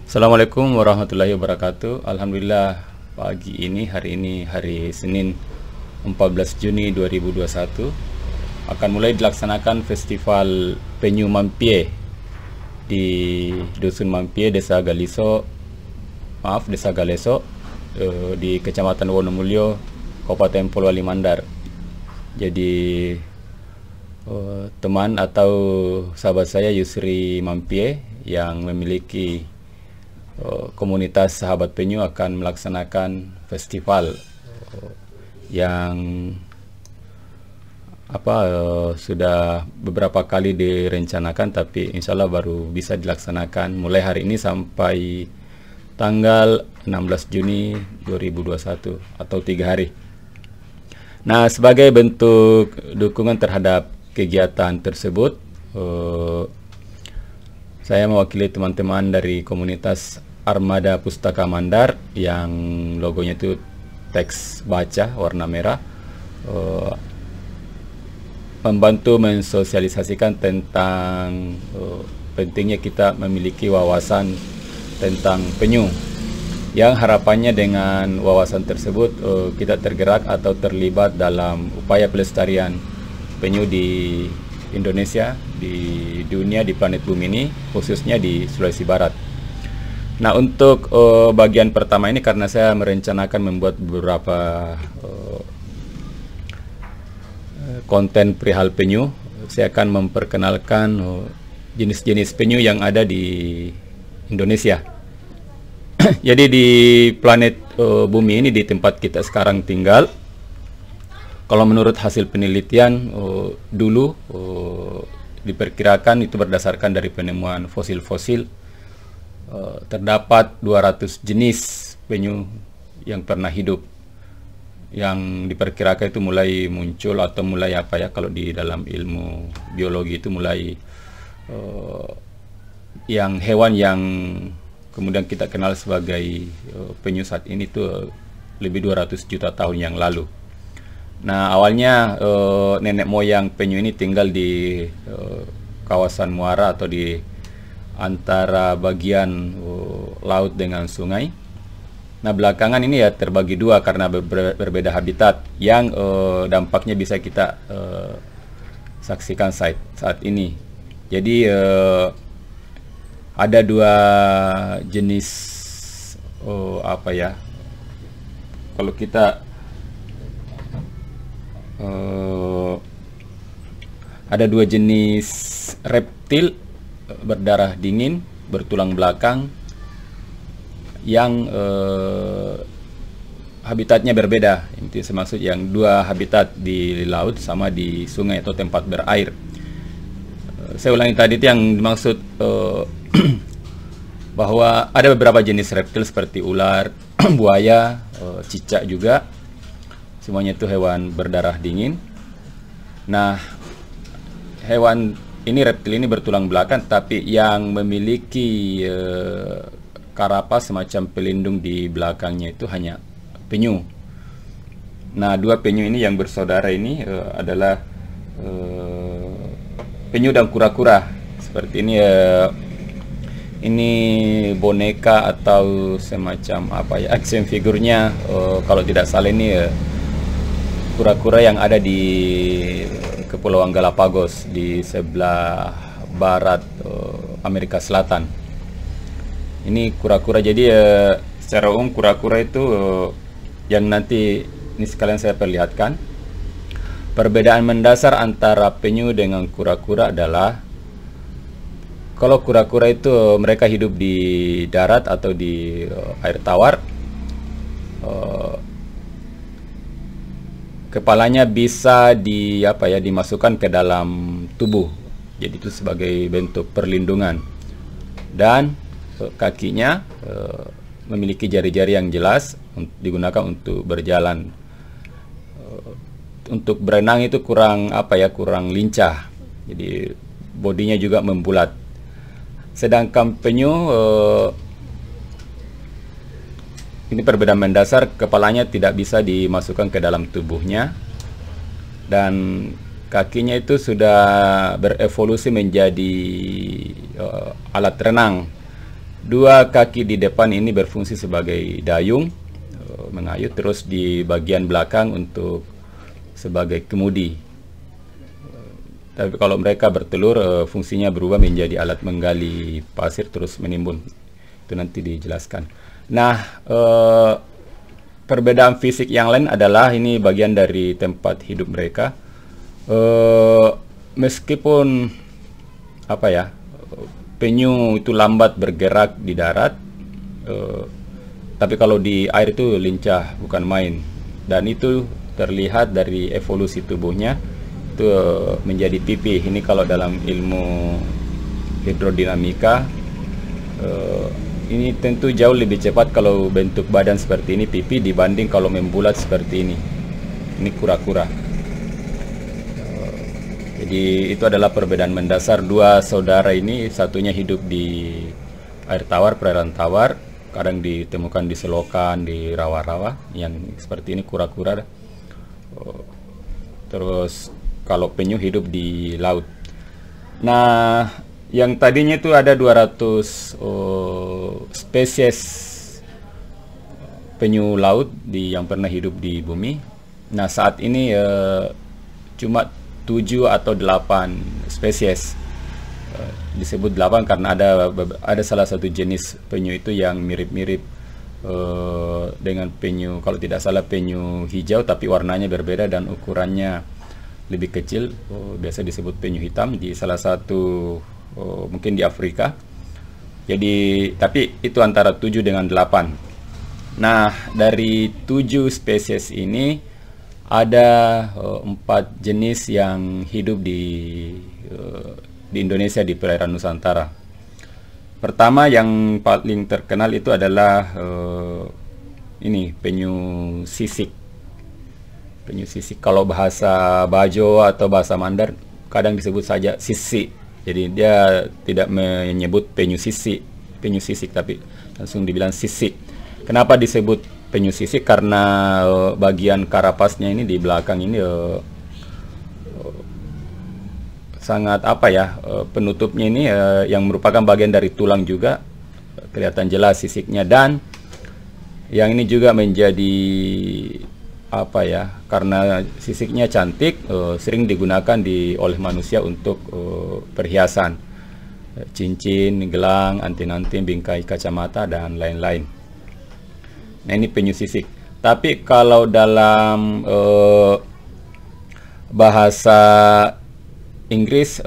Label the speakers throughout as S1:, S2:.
S1: Assalamualaikum warahmatullahi wabarakatuh. Alhamdulillah hari ini hari Senin 14 Juni 2021 akan mulai dilaksanakan Festival Penyu Mampie di Dusun Mampie, Desa Galeso, di Kecamatan Wonomulyo, Kabupaten Polewali Mandar. Jadi teman atau sahabat saya Yusri Mampie yang memiliki komunitas sahabat penyu akan melaksanakan festival yang sudah beberapa kali direncanakan, tapi insya Allah baru bisa dilaksanakan mulai hari ini sampai tanggal 16 Juni 2021 atau 3 hari. Nah, sebagai bentuk dukungan terhadap kegiatan tersebut, saya mewakili teman-teman dari komunitas Armada Pustaka Mandar yang logonya itu teks baca warna merah, membantu mensosialisasikan tentang pentingnya kita memiliki wawasan tentang penyu, yang harapannya dengan wawasan tersebut kita tergerak atau terlibat dalam upaya pelestarian penyu di Indonesia, di dunia, di planet bumi ini, khususnya di Sulawesi Barat. Nah, untuk bagian pertama ini, karena saya merencanakan membuat beberapa konten perihal penyu, saya akan memperkenalkan jenis-jenis penyu yang ada di Indonesia. Jadi di planet bumi ini, di tempat kita sekarang tinggal, kalau menurut hasil penelitian dulu diperkirakan itu berdasarkan dari penemuan fosil-fosil, terdapat 200 jenis penyu yang pernah hidup, yang diperkirakan itu mulai muncul atau mulai kalau di dalam ilmu biologi itu mulai yang hewan yang kemudian kita kenal sebagai penyu saat ini itu lebih 200 juta tahun yang lalu. Nah, awalnya nenek moyang penyu ini tinggal di kawasan muara atau di antara bagian laut dengan sungai. Nah, belakangan ini ya terbagi dua karena berbeda habitat yang dampaknya bisa kita saksikan saat ini. Jadi ada dua jenis kalau kita ada dua jenis reptil berdarah dingin, bertulang belakang, yang habitatnya berbeda. Itu maksud yang dua habitat di laut sama di sungai atau tempat berair. Saya ulangi tadi, itu yang dimaksud bahwa ada beberapa jenis reptil seperti ular, buaya, cicak juga. Semuanya itu hewan berdarah dingin. Nah, reptil ini bertulang belakang, tapi yang memiliki karapas semacam pelindung di belakangnya itu hanya penyu. Nah, dua penyu ini yang bersaudara ini adalah penyu dan kura-kura. Seperti ini, ini boneka atau semacam action figurnya, kalau tidak salah ini kura-kura yang ada di Kepulauan Galapagos di sebelah barat Amerika Selatan. Ini kura-kura. Jadi secara umum kura-kura itu yang nanti ini sekalian saya perlihatkan. Perbedaan mendasar antara penyu dengan kura-kura adalah kalau kura-kura itu mereka hidup di darat atau di air tawar. Kepalanya bisa dimasukkan ke dalam tubuh, jadi itu sebagai bentuk perlindungan, dan kakinya memiliki jari-jari yang jelas digunakan untuk berjalan. Untuk berenang itu kurang lincah, jadi bodinya juga membulat. Sedangkan penyu ini perbedaan mendasar, kepalanya tidak bisa dimasukkan ke dalam tubuhnya, dan kakinya itu sudah berevolusi menjadi alat renang. Dua kaki di depan ini berfungsi sebagai dayung mengayuh, terus di bagian belakang untuk sebagai kemudi. Tapi kalau mereka bertelur, fungsinya berubah menjadi alat menggali pasir terus menimbun. Itu nanti dijelaskan. Nah, perbedaan fisik yang lain adalah ini bagian dari tempat hidup mereka. Meskipun apa ya, penyu itu lambat bergerak di darat, tapi kalau di air itu lincah, bukan main. Dan itu terlihat dari evolusi tubuhnya, itu menjadi pipih. Ini kalau dalam ilmu hidrodinamika, ini tentu jauh lebih cepat kalau bentuk badan seperti ini pipih dibanding kalau membulat seperti ini. Ini kura-kura. Jadi itu adalah perbedaan mendasar. Dua saudara ini, satunya hidup di air tawar, perairan tawar, kadang ditemukan di selokan, di rawa-rawa yang seperti ini, kura-kura. Terus kalau penyu hidup di laut. Nah, yang tadinya itu ada 200 spesies penyu laut yang pernah hidup di bumi. Nah, saat ini cuma 7 atau 8 spesies. Disebut 8 karena ada salah satu jenis penyu itu yang mirip-mirip dengan penyu, kalau tidak salah penyu hijau, tapi warnanya berbeda dan ukurannya lebih kecil. Biasa disebut penyu hitam di salah satu mungkin di Afrika. Jadi tapi itu antara 7 dengan 8. Nah, dari 7 spesies ini ada 4 jenis yang hidup di Indonesia, di perairan Nusantara. Pertama yang paling terkenal itu adalah ini penyu sisik. Penyu sisik kalau bahasa Bajo atau bahasa Mandar kadang disebut saja sisik. Jadi dia tidak menyebut penyu sisik, tapi langsung dibilang sisik. Kenapa disebut penyu sisik? Karena bagian karapasnya ini di belakang ini sangat apa ya, penutupnya ini yang merupakan bagian dari tulang juga, kelihatan jelas sisiknya. Dan yang ini juga menjadi apa ya, karena sisiknya cantik, sering digunakan oleh manusia untuk perhiasan, cincin, gelang, anting-anting, bingkai kacamata dan lain-lain. Nah, ini penyu sisik. Tapi kalau dalam bahasa Inggris,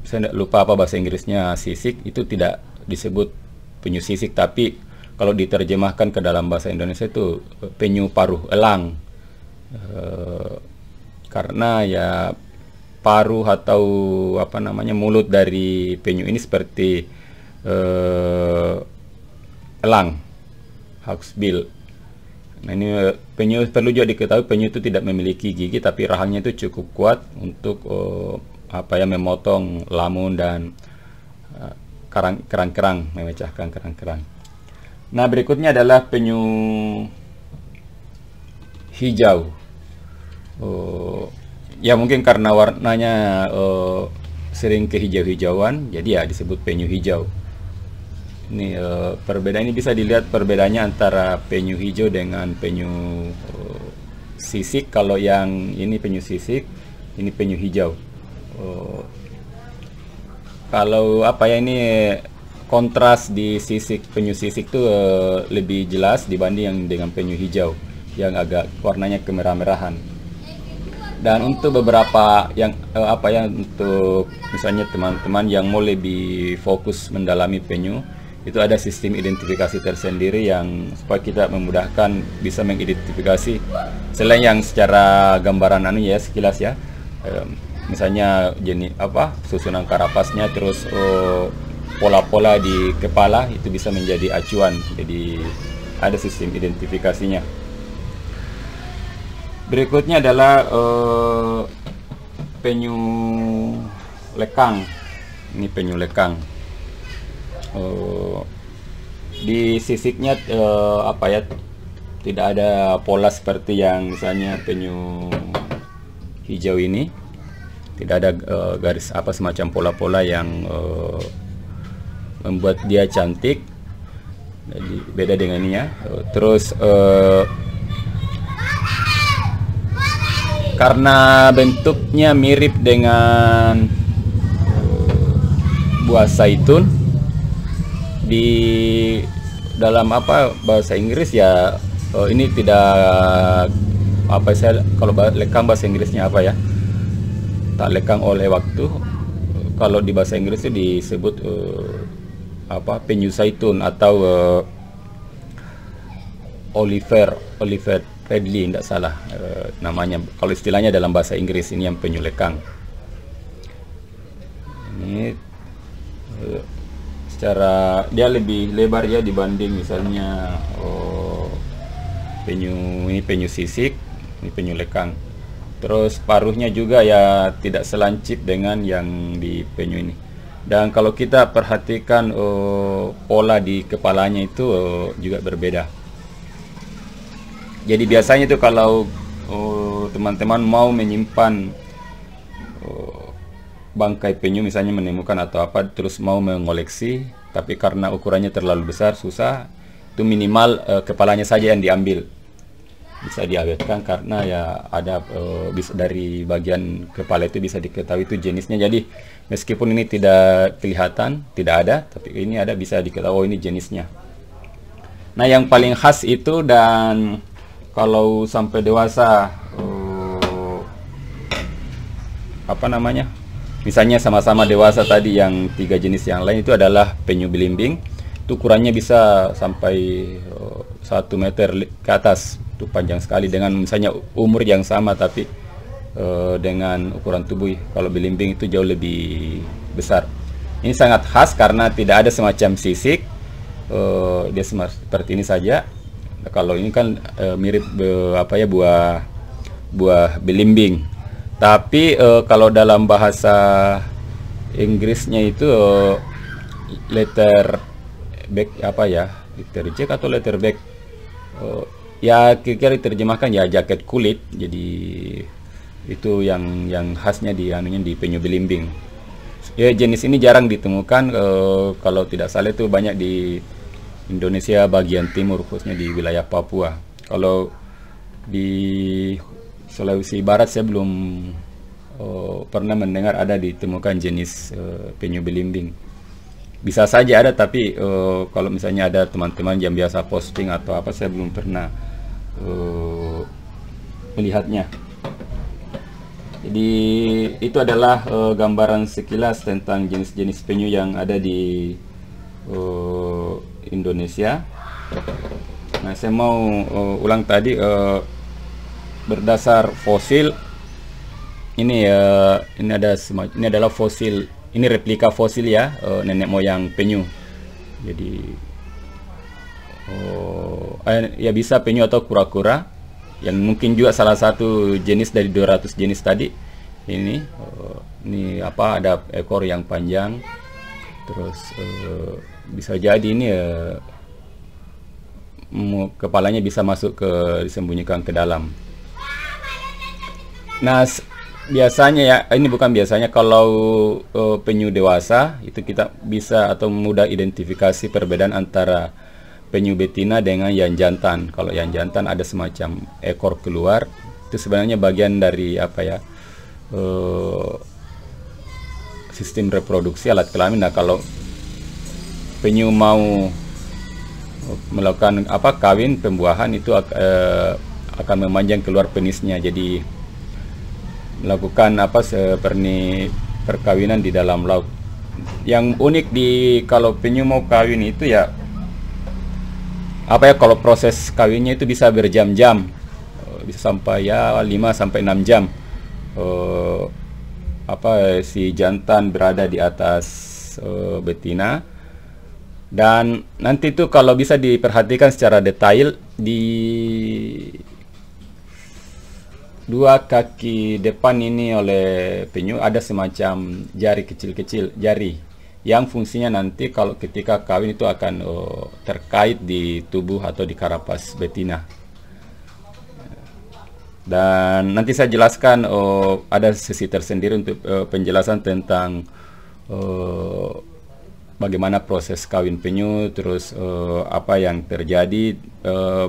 S1: saya lupa apa bahasa Inggrisnya, sisik itu tidak disebut penyu sisik, tapi kalau diterjemahkan ke dalam bahasa Indonesia itu penyu paruh elang. Karena ya paruh atau apa namanya, mulut dari penyu ini seperti elang, hawksbill. Nah, ini penyu, perlu juga diketahui penyu itu tidak memiliki gigi, tapi rahangnya itu cukup kuat untuk apa ya, memotong lamun dan kerang-kerang, memecahkan kerang-kerang. Nah, berikutnya adalah penyu hijau. Ya mungkin karena warnanya sering kehijau-hijauan, jadi ya disebut penyu hijau. Ini perbedaan ini bisa dilihat perbedaannya antara penyu hijau dengan penyu sisik. Kalau yang ini penyu sisik, ini penyu hijau. Kalau apa ya, ini kontras di sisik, penyu sisik itu lebih jelas dibanding yang dengan penyu hijau yang agak warnanya kemerah-merahan. Dan untuk beberapa yang apa ya, untuk misalnya teman-teman yang mau lebih fokus mendalami penyu, itu ada sistem identifikasi tersendiri yang supaya kita memudahkan bisa mengidentifikasi selain yang secara gambaran ya, sekilas ya, misalnya jenis apa, susunan karapasnya, terus pola-pola di kepala, itu bisa menjadi acuan. Jadi ada sistem identifikasinya. Berikutnya adalah penyu lekang. Ini penyu lekang. Di sisiknya apa ya, tidak ada pola seperti yang misalnya penyu hijau ini. Tidak ada garis apa, semacam pola-pola yang membuat dia cantik. Jadi beda dengan ini ya. Terus karena bentuknya mirip dengan buah zaitun, di dalam bahasa Inggris ya, ini tidak saya kalau lekang bahasa Inggrisnya apa ya, tak lekang oleh waktu. Kalau di bahasa Inggris itu disebut penyu zaitun atau Oliver Redley, tidak salah namanya kalau istilahnya dalam bahasa Inggris. Ini yang penyu lekang. Ini secara dia lebih lebar ya dibanding misalnya penyu sisik, ini penyu lekang. Terus paruhnya juga ya tidak selancip dengan yang di penyu ini. Dan kalau kita perhatikan pola di kepalanya itu juga berbeda. Jadi biasanya itu kalau teman-teman mau menyimpan bangkai penyu, misalnya menemukan atau apa, terus mau mengoleksi, tapi karena ukurannya terlalu besar susah, itu minimal kepalanya saja yang diambil. Bisa diawetkan karena ya ada bisa dari bagian kepala itu bisa diketahui itu jenisnya. Jadi meskipun ini tidak kelihatan, tidak ada, tapi ini ada, bisa diketahui oh ini jenisnya. Nah yang paling khas itu, dan kalau sampai dewasa misalnya sama-sama dewasa tadi yang 3 jenis yang lain, itu adalah penyu belimbing. Itu ukurannya bisa sampai 1 meter ke atas, itu panjang sekali, dengan misalnya umur yang sama tapi dengan ukuran tubuh kalau belimbing itu jauh lebih besar. Ini sangat khas karena tidak ada semacam sisik, dia seperti ini saja. Kalau ini kan mirip buah belimbing. Tapi kalau dalam bahasa Inggrisnya itu letter back letter jack atau letter back, ya kira-kira diterjemahkan ya jaket kulit. Jadi itu yang khasnya di penyu belimbing. Ya jenis ini jarang ditemukan, kalau tidak salah itu banyak di Indonesia bagian timur, khususnya di wilayah Papua. Kalau di Sulawesi Barat saya belum pernah mendengar ada ditemukan jenis penyu belimbing. Bisa saja ada, tapi kalau misalnya ada teman-teman yang biasa posting atau apa, saya belum pernah melihatnya. Jadi itu adalah gambaran sekilas tentang jenis-jenis penyu yang ada di Indonesia. Nah saya mau ulang tadi, berdasar fosil ini ini adalah fosil, ini replika fosil ya, nenek moyang penyu. Jadi ya bisa penyu atau kura-kura, yang mungkin juga salah satu jenis dari 200 jenis tadi. Ini ada ekor yang panjang, terus bisa jadi ini kepalanya bisa masuk disembunyikan ke dalam. Nah biasanya ya, ini bukan biasanya, kalau penyu dewasa itu kita bisa atau mudah identifikasi perbedaan antara penyu betina dengan yang jantan. Kalau yang jantan ada semacam ekor keluar, itu sebenarnya bagian dari sistem reproduksi, alat kelamin. Nah kalau penyu mau melakukan kawin, pembuahan, itu akan memanjang keluar penisnya, jadi melakukan seperti perkawinan di dalam laut. Yang unik kalau penyu mau kawin itu ya kalau proses kawinnya itu bisa berjam-jam, bisa sampai 5 sampai 6 jam. Si jantan berada di atas betina, dan nanti itu kalau bisa diperhatikan secara detail, di 2 kaki depan ini oleh penyu ada semacam jari kecil-kecil, jari yang fungsinya nanti kalau ketika kawin itu akan terkait di tubuh atau di karapas betina. Dan nanti saya jelaskan, ada sesi tersendiri untuk penjelasan tentang bagaimana proses kawin penyu, terus apa yang terjadi,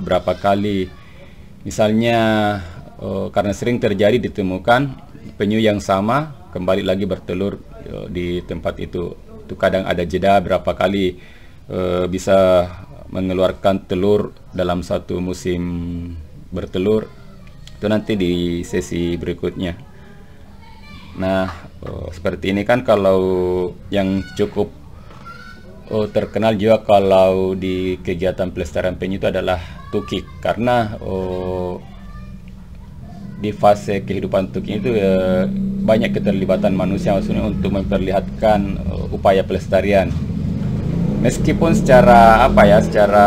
S1: berapa kali, misalnya karena sering terjadi ditemukan penyu yang sama kembali lagi bertelur di tempat itu. Itu kadang ada jeda berapa kali bisa mengeluarkan telur dalam satu musim bertelur. Itu nanti di sesi berikutnya. Nah, seperti ini kan kalau yang cukup terkenal juga kalau di kegiatan pelestarian penyu itu adalah tukik, karena di fase kehidupan tukik itu banyak keterlibatan manusia, maksudnya untuk memperlihatkan upaya pelestarian. Meskipun secara secara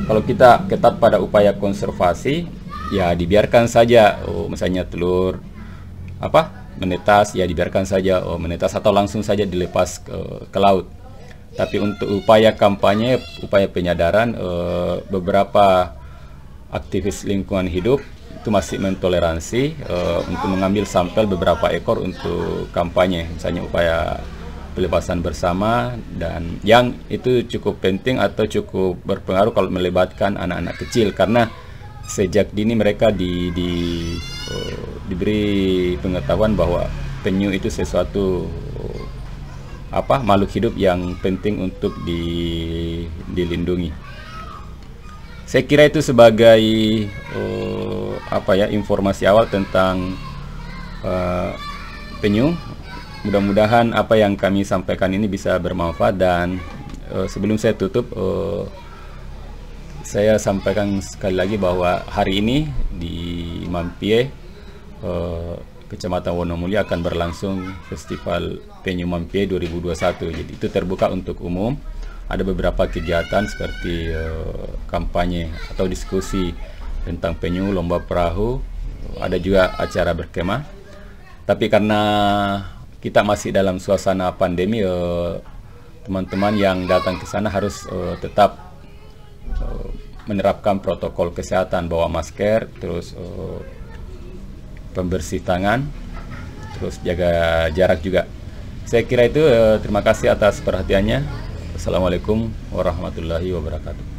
S1: kalau kita ketat pada upaya konservasi, ya dibiarkan saja, misalnya telur menetas, ya dibiarkan saja menetas atau langsung saja dilepas ke laut. Tapi untuk upaya kampanye, upaya penyadaran, beberapa aktivis lingkungan hidup itu masih mentoleransi untuk mengambil sampel beberapa ekor untuk kampanye, misalnya upaya pelepasan bersama, dan yang itu cukup penting atau cukup berpengaruh kalau melibatkan anak-anak kecil, karena sejak dini mereka diberi pengetahuan bahwa penyu itu sesuatu makhluk hidup yang penting untuk dilindungi. Saya kira itu sebagai informasi awal tentang penyu. Mudah-mudahan apa yang kami sampaikan ini bisa bermanfaat, dan sebelum saya tutup, saya sampaikan sekali lagi bahwa hari ini di Mampie, Kecamatan Wonomulyo, akan berlangsung Festival Penyu Mampie 2021. Jadi itu terbuka untuk umum. Ada beberapa kegiatan seperti kampanye atau diskusi tentang penyu, lomba perahu, ada juga acara berkemah. Tapi karena kita masih dalam suasana pandemi, teman-teman yang datang ke sana harus tetap menerapkan protokol kesehatan, bawa masker, terus pembersih tangan, terus jaga jarak juga. Saya kira itu. Terima kasih atas perhatiannya. Assalamualaikum warahmatullahi wabarakatuh.